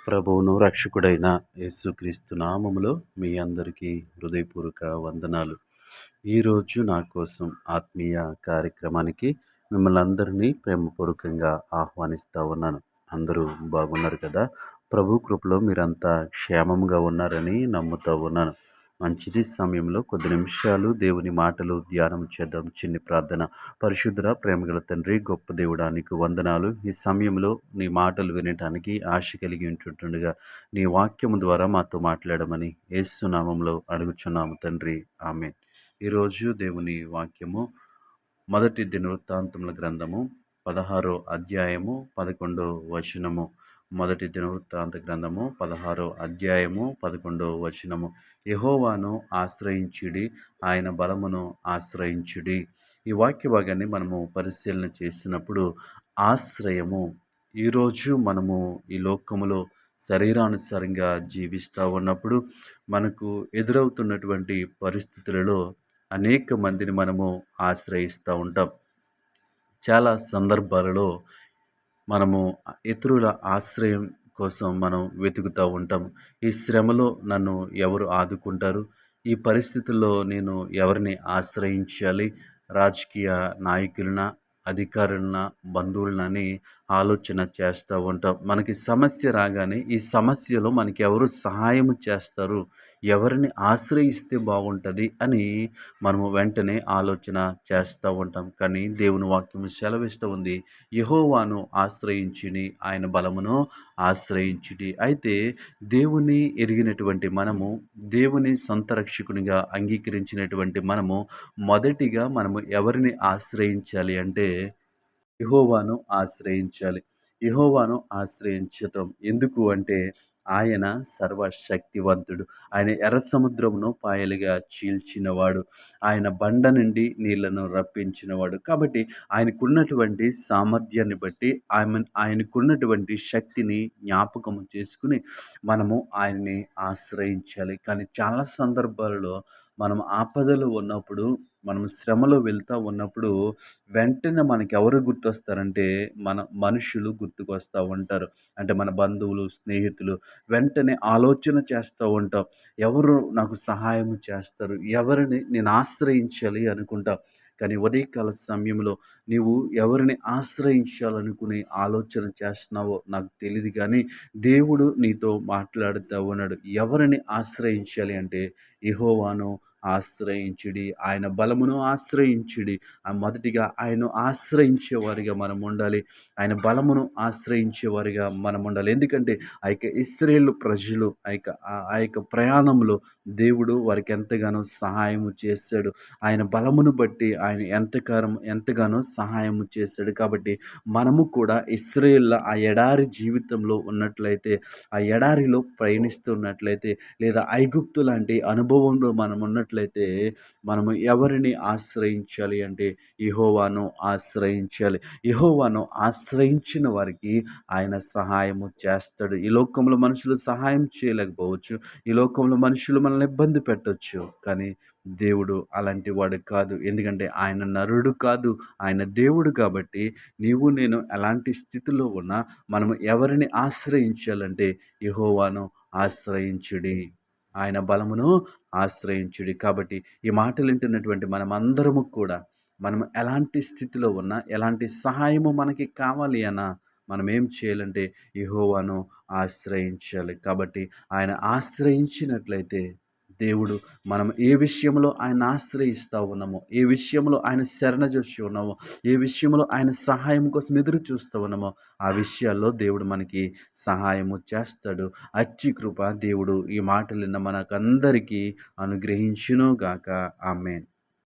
ప్రభువును రక్షకుడైన యేసుక్రీస్తు నామములో మీ అందరికీ హృదయపూర్వక వందనాలు. ఈరోజు నా కోసం ఆత్మీయ కార్యక్రమానికి మిమ్మల్ని అందరినీ ప్రేమపూర్వకంగా ఆహ్వానిస్తా ఉన్నాను. అందరూ బాగున్నారు కదా? ప్రభు కృపలో మీరంతా క్షేమంగా ఉన్నారని నమ్ముతా ఉన్నాను. మంచిది, సమయంలో కొద్ది నిమిషాలు దేవుని మాటలు ధ్యానం చేద్దాం. చిన్ని ప్రార్థన. పరిశుద్ధ ప్రేమగల తండ్రి, గొప్ప దేవుడా, నీకు వందనాలు. ఈ సమయంలో నీ మాటలు వినటానికి ఆశ కలిగి ఉంటుండగా నీ వాక్యము ద్వారా మాతో మాట్లాడమని యేసు నామంలో అడుగుచున్నాము తండ్రి, ఆమేన్. ఈరోజు దేవుని వాక్యము మొదటి దినవృత్తాంతముల గ్రంథము 16వ అధ్యాయము 11వ వచనము. మొదటి దినవృత్తాంత గ్రంథము 16వ అధ్యాయము 11వ వచనము. యెహోవాను ఆశ్రయించుడి, ఆయన బలమును ఆశ్రయించుడి. ఈ వాక్య భాగాన్ని మనము పరిశీలన చేసినప్పుడు ఆశ్రయము, ఈరోజు మనము ఈ లోకములో శరీరానుసారంగా జీవిస్తూ ఉన్నప్పుడు మనకు ఎదురవుతున్నటువంటి పరిస్థితులలో అనేక మందిని మనము ఆశ్రయిస్తూ ఉంటాం. చాలా సందర్భాలలో మనము ఇతరుల ఆశ్రయం కోసం మనం వెతుకుతూ ఉంటాం. ఈ శ్రమలో నన్ను ఎవరు ఆదుకుంటారు? ఈ పరిస్థితుల్లో నేను ఎవరిని ఆశ్రయించాలి? రాజకీయ నాయకులనా, అధికారులనా, బంధువులనని ఆలోచన చేస్తూ ఉంటాం. మనకి సమస్య రాగానే ఈ సమస్యలో మనకి ఎవరు సహాయం చేస్తారు, ఎవరిని ఆశ్రయిస్తే బాగుంటుంది అని మనము వెంటనే ఆలోచన చేస్తూ ఉంటాం. కానీ దేవుని వాక్యం సెలవిస్తూ ఉంది, యెహోవాను ఆశ్రయించుడి, ఆయన బలమును ఆశ్రయించుడి. అయితే దేవుని ఎరిగినటువంటి మనము, దేవుని సొంత రక్షకునిగా అంగీకరించినటువంటి మనము మొదటిగా మనము ఎవరిని ఆశ్రయించాలి అంటే యెహోవాను ఆశ్రయించాలి. యెహోవాను ఆశ్రయించటం ఎందుకు అంటే ఆయన సర్వశక్తివంతుడు. ఆయన ఎర్ర సముద్రమును పాయలుగా చీల్చినవాడు. ఆయన బండ నుండి నీళ్లను రప్పించినవాడు. కాబట్టి ఆయనకున్నటువంటి సామర్థ్యాన్ని బట్టి ఆయనకున్నటువంటి శక్తిని జ్ఞాపకము చేసుకుని మనము ఆయన్ని ఆశ్రయించాలి. కానీ చాలా సందర్భాలలో మనం ఆపదలో ఉన్నప్పుడు, మనం శ్రమలో వెళ్తూ ఉన్నప్పుడు వెంటనే మనకి ఎవరు గుర్తొస్తారంటే మన మనుషులు గుర్తుకొస్తూ ఉంటారు. అంటే మన బంధువులు, స్నేహితులు. వెంటనే ఆలోచన చేస్తూ ఉంటాం, ఎవరు నాకు సహాయం చేస్తారు, ఎవరిని నేను ఆశ్రయించాలి అనుకుంటాం. కానీ ఉదయకాల సమయంలో నీవు ఎవరిని ఆశ్రయించాలనుకుని ఆలోచన చేస్తున్నావో నాకు తెలియదు, కానీ దేవుడు నీతో మాట్లాడుతూ ఉన్నాడు. ఎవరిని ఆశ్రయించాలి అంటే యెహోవాను ఆశ్రయించుడి, ఆయన బలమును ఆశ్రయించుడి. మొదటిగా ఆయన్ను ఆశ్రయించేవారిగా మనం ఉండాలి. ఆయన బలమును ఆశ్రయించేవారిగా మనం ఉండాలి. ఎందుకంటే ఆ యొక్క ఇశ్రాయేలు ప్రజలు ఆ యొక్క ప్రయాణంలో దేవుడు వారికి ఎంతగానో సహాయము చేశాడు. ఆయన బలమును బట్టి ఆయన ఎంతగానో సహాయము చేశాడు. కాబట్టి మనము కూడా ఇశ్రాయేళ్ల ఆ ఎడారి జీవితంలో ఉన్నట్లయితే, ఆ ఎడారిలో ప్రయాణిస్తున్నట్లయితే, లేదా ఐగుప్తు లాంటి అనుభవంలో మనం ఉన్నట్లయితే మనము ఎవరిని ఆశ్రయించాలి అంటే యెహోవాను ఆశ్రయించాలి. యెహోవాను ఆశ్రయించిన వారికి ఆయన సహాయము చేస్తాడు. ఈ లోకంలో మనుషులు సహాయం చేయలేకపోవచ్చు, ఈ లోకంలో మనుషులు మనల్ని ఇబ్బంది పెట్టొచ్చు, కానీ దేవుడు అలాంటి వాడు కాదు. ఎందుకంటే ఆయన నరుడు కాదు, ఆయన దేవుడు. కాబట్టి నీవు నేను ఎలాంటి స్థితిలో ఉన్నా మనము ఎవరిని ఆశ్రయించాలంటే యెహోవాను ఆశ్రయించుడి, ఆయన బలమును ఆశ్రయించుడి. కాబట్టి ఈ మాటలు వింటున్నటువంటి మనమందరము కూడా మనం ఎలాంటి స్థితిలో ఉన్నా, ఎలాంటి సహాయము మనకి కావాలి అన్నా మనం ఏం చేయాలంటే యెహోవాను ఆశ్రయించాలి. కాబట్టి ఆయన ఆశ్రయించినట్లయితే దేవుడు, మనం ఏ విషయంలో ఆయన ఆశ్రయిస్తూ ఉన్నామో, ఏ విషయంలో ఆయన శరణజొచ్చి ఉన్నామో, ఏ విషయంలో ఆయన సహాయం కోసం ఎదురు చూస్తూ ఉన్నామో ఆ విషయాల్లో దేవుడు మనకి సహాయము చేస్తాడు. అచ్చి కృప దేవుడు ఈ మాటలు విన్న మనకందరికీ అనుగ్రహించును గాక. ఆమేన్.